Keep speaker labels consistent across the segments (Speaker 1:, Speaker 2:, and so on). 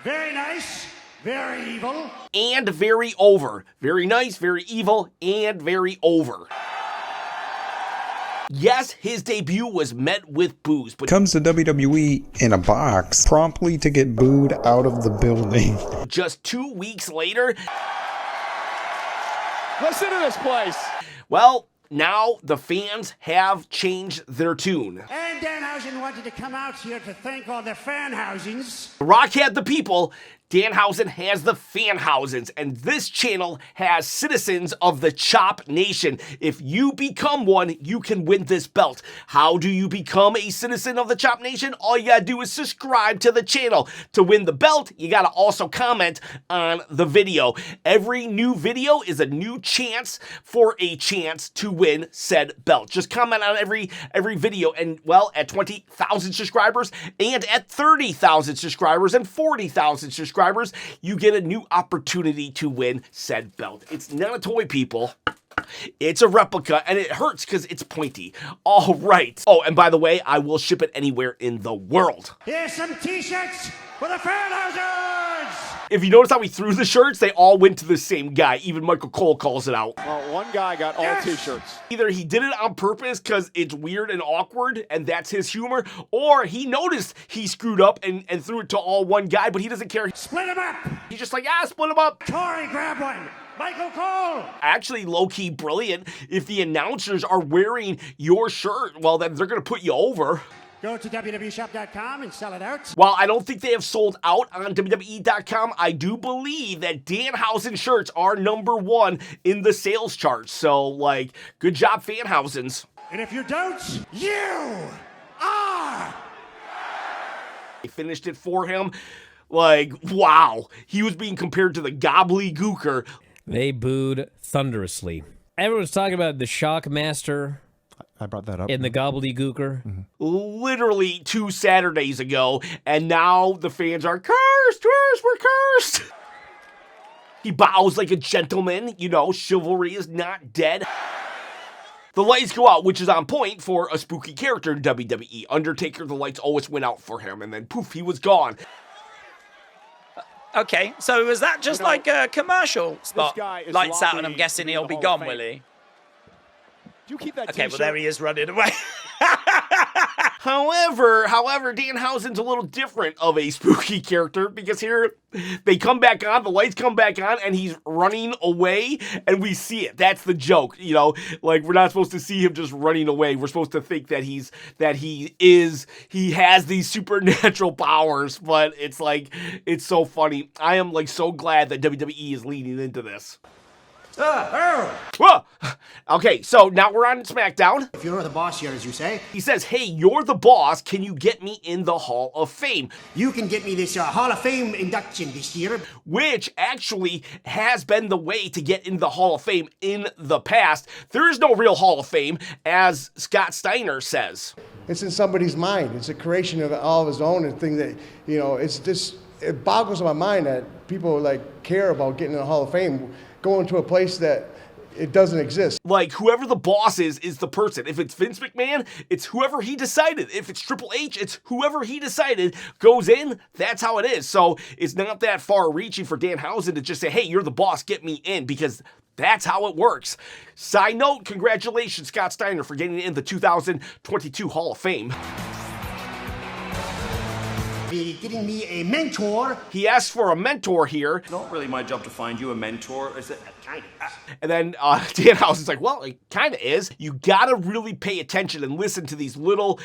Speaker 1: Very nice, very evil.
Speaker 2: And very over. Very nice, very evil, and very over. Yes, his debut was met with boos, but
Speaker 3: comes to WWE in a box, promptly to get booed out of the building.
Speaker 2: Just 2 weeks later,
Speaker 4: listen to this place.
Speaker 2: Well, now the fans have changed their tune.
Speaker 1: And Danhausen wanted to come out here to thank all the fanhousens.
Speaker 2: Rock had the people, Danhausen has the fanhousens, and this channel has citizens of the Chop Nation. If you become one, you can win this belt. How do you become a citizen of the Chop Nation? All you gotta do is subscribe to the channel. To win the belt, you gotta also comment on the video. Every new video is a new chance for a chance to win said belt. Just comment on every video, and well, at 20,000 subscribers, and at 30,000 subscribers, and 40,000 subscribers, you get a new opportunity to win said belt. It's not a toy, people. It's a replica, and it hurts because it's pointy. All right. Oh, and by the way, I will ship it anywhere in the world.
Speaker 1: Here's some t-shirts for the fanhousens!
Speaker 2: If you notice how we threw the shirts, they all went to the same guy. Even Michael Cole calls it out.
Speaker 4: Well, one guy got all t-shirts.
Speaker 2: Either he did it on purpose because it's weird and awkward, and that's his humor, or he noticed he screwed up and threw it to all one guy, but he doesn't care.
Speaker 1: Split them up!
Speaker 2: He's just like, split them up.
Speaker 1: Corey, grab one! Michael Cole!
Speaker 2: Actually, low-key brilliant. If the announcers are wearing your shirt, well, then they're going to put you over.
Speaker 1: Go to wweraw.com and sell it out.
Speaker 2: While I don't think they have sold out on WWE.com, I do believe that Danhausen shirts are #1 in the sales charts. So, like, good job, Fanhausens.
Speaker 1: And if you don't, you are!
Speaker 2: They finished it for him. Like, wow. He was being compared to the gobbledygooker.
Speaker 5: They booed thunderously. Everyone's talking about the Shockmaster.
Speaker 6: I brought that up.
Speaker 5: In the gobbledygooker.
Speaker 6: Mm-hmm.
Speaker 2: Literally 2 Saturdays ago, and now the fans are cursed, we're cursed. He bows like a gentleman, you know, chivalry is not dead. The lights go out, which is on point for a spooky character in WWE. Undertaker, the lights always went out for him, and then poof, he was gone.
Speaker 7: Okay, so was that just like a commercial spot? Lights out, and I'm guessing he'll be gone, will he?
Speaker 4: Do you keep that
Speaker 7: okay, well, there he is running away.
Speaker 2: However, Danhausen's a little different of a spooky character because here they come back on, the lights come back on, and he's running away, and we see it. That's the joke, you know. Like, we're not supposed to see him just running away. We're supposed to think that he has these supernatural powers, but it's like, it's so funny. I am like so glad that WWE is leaning into this. Whoa. Okay, so now we're on SmackDown.
Speaker 1: If you're the boss here, as you say.
Speaker 2: He says, hey, you're the boss. Can you get me in the Hall of Fame?
Speaker 1: You can get me this Hall of Fame induction this year.
Speaker 2: Which actually has been the way to get in the Hall of Fame in the past. There is no real Hall of Fame, as Scott Steiner says.
Speaker 8: It's in somebody's mind. It's a creation of all of his own and thing that, you know, it's just, it boggles my mind that people like care about getting in the Hall of Fame, going to a place that it doesn't exist.
Speaker 2: Like, whoever the boss is the person. If it's Vince McMahon, it's whoever he decided. If it's Triple H, it's whoever he decided goes in. That's how it is. So it's not that far reaching for Danhausen to just say, hey, you're the boss, get me in, because that's how it works. Side note, congratulations, Scott Steiner, for getting in the 2022 Hall of Fame.
Speaker 1: Getting me a mentor.
Speaker 2: He asked for a mentor here.
Speaker 9: It's not really my job to find you a mentor, is it? Kind of.
Speaker 2: And then Danhausen's like, well, it kind of is. You gotta really pay attention and listen to these little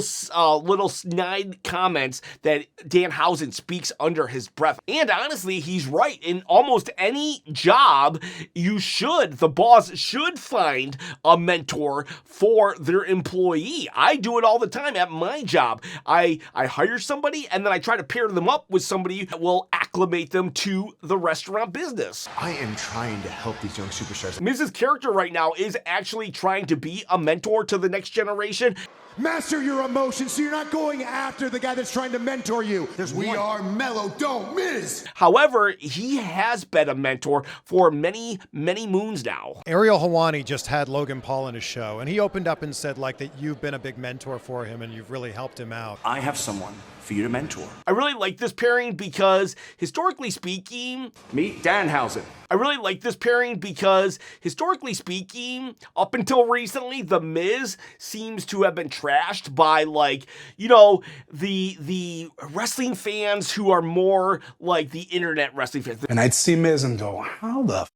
Speaker 2: snide comments that Danhausen speaks under his breath. And honestly, he's right. In almost any job, the boss should find a mentor for their employee. I do it all the time at my job. I hire somebody and then I try to pair them up with somebody that will acclimate them to the restaurant business.
Speaker 9: I am trying to help these young superstars.
Speaker 2: Miz's character right now is actually trying to be a mentor to the next generation.
Speaker 10: Master your emotions so you're not going after the guy that's trying to mentor you. We are mellow, don't Miz.
Speaker 2: However, he has been a mentor for many, many moons now.
Speaker 11: Ariel Helwani just had Logan Paul on his show, and he opened up and said like that you've been a big mentor for him and you've really helped him out.
Speaker 9: I have someone for you to mentor.
Speaker 2: I really like this pairing because, historically speaking,
Speaker 9: Meet Danhausen.
Speaker 2: I really like this pairing because, historically speaking, up until recently, The Miz seems to have been trashed by, like, you know, the wrestling fans who are more like the internet wrestling fans.
Speaker 6: And I'd see Miz and go, how the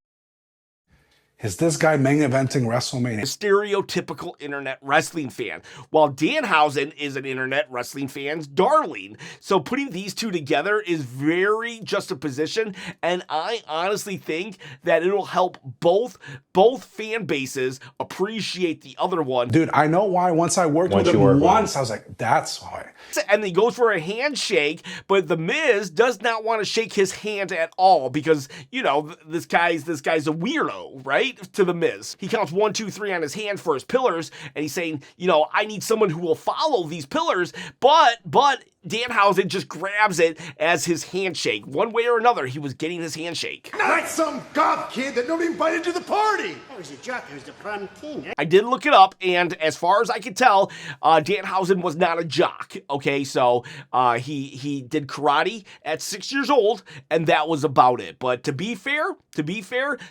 Speaker 6: is this guy main eventing WrestleMania?
Speaker 2: Stereotypical internet wrestling fan, while Danhausen is an internet wrestling fan's darling. So putting these two together is very juxtaposition, and I honestly think that it'll help both fan bases appreciate the other one.
Speaker 6: Dude, I know why. Once I worked with him once, I was like, that's why.
Speaker 2: And he goes for a handshake, but The Miz does not want to shake his hand at all because, you know, this guy's a weirdo, right? To The Miz. He counts 1, 2, 3 on his hand for his pillars, and he's saying, you know, I need someone who will follow these pillars, but Danhausen just grabs it as his handshake. One way or another, he was getting his handshake.
Speaker 10: Not some goth kid that nobody invited to the party.
Speaker 1: That was a joke. It was the prom king.
Speaker 2: I did look it up, and as far as I could tell, Danhausen was not a jock. Okay, so he did karate at 6 years old, and that was about it. But to be fair,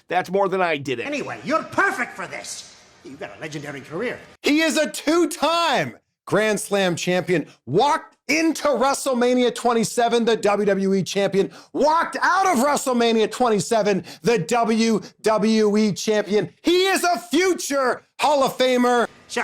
Speaker 2: that's more than I did it.
Speaker 1: Anyway, you're perfect for this. You've got a legendary career.
Speaker 11: He is a two-time Grand Slam champion, walked into WrestleMania 27, the WWE champion, walked out of WrestleMania 27, the WWE champion. He is a future Hall of Famer.
Speaker 1: So,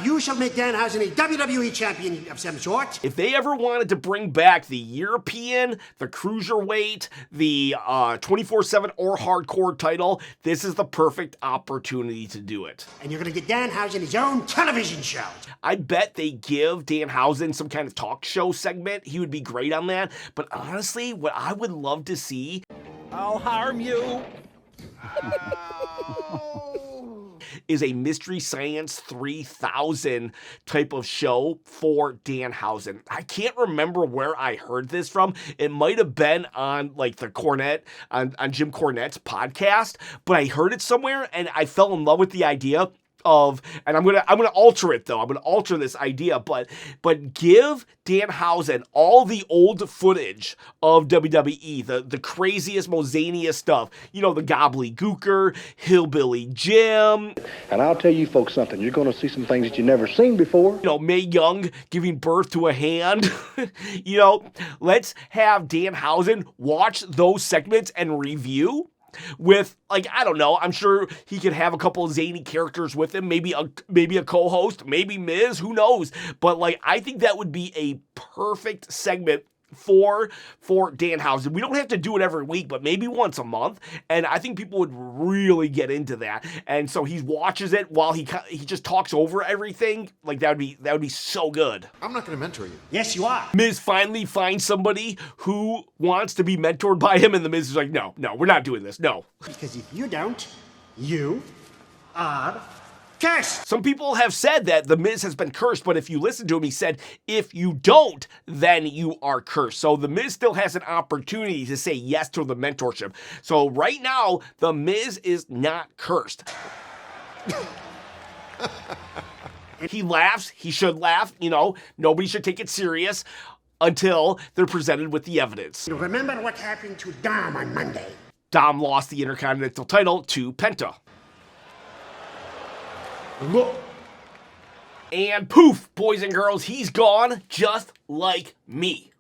Speaker 1: you shall make Danhausen a WWE champion of some sort.
Speaker 2: If they ever wanted to bring back the European, the Cruiserweight, the 24/7 or Hardcore title, this is the perfect opportunity to do it.
Speaker 1: And you're going to get Danhausen his own television show.
Speaker 2: I bet they give Danhausen some kind of talk show segment. He would be great on that. But honestly, what I would love to see...
Speaker 7: I'll harm you.
Speaker 2: is a Mystery Science 3000 type of show for Danhausen. I can't remember where I heard this from. It might have been on like the Cornette, on Jim Cornette's podcast, but I heard it somewhere and I fell in love with the idea of, and I'm gonna alter it though. I'm gonna alter this idea, but give Danhausen all the old footage of WWE, the craziest, most zaniest stuff. You know, the gobbledygooker, Hillbilly Jim.
Speaker 12: And I'll tell you folks something. You're gonna see some things that you've never seen before.
Speaker 2: You know, Mae Young giving birth to a hand. You know, let's have Danhausen watch those segments and review. With, like, I don't know, I'm sure he could have a couple of zany characters with him, maybe a co-host, maybe Miz, who knows, but, like, I think that would be a perfect segment for Danhausen. We don't have to do it every week, but maybe once a month, and I think people would really get into that. And so he watches it while he just talks over everything. Like, that would be so good.
Speaker 10: I'm not going to mentor you.
Speaker 1: Yes, you are.
Speaker 2: Miz finally finds somebody who wants to be mentored by him, and the Miz is like, no, we're not doing this, no.
Speaker 1: Because if you don't, you are cursed.
Speaker 2: Some people have said that the Miz has been cursed, but if you listen to him, he said, if you don't, then you are cursed. So the Miz still has an opportunity to say yes to the mentorship. So right now, the Miz is not cursed. He laughs. He should laugh. You know, nobody should take it serious until they're presented with the evidence.
Speaker 1: Remember what happened to Dom on Monday.
Speaker 2: Dom lost the Intercontinental title to Penta.
Speaker 1: Look.
Speaker 2: And poof, boys and girls, he's gone just like me.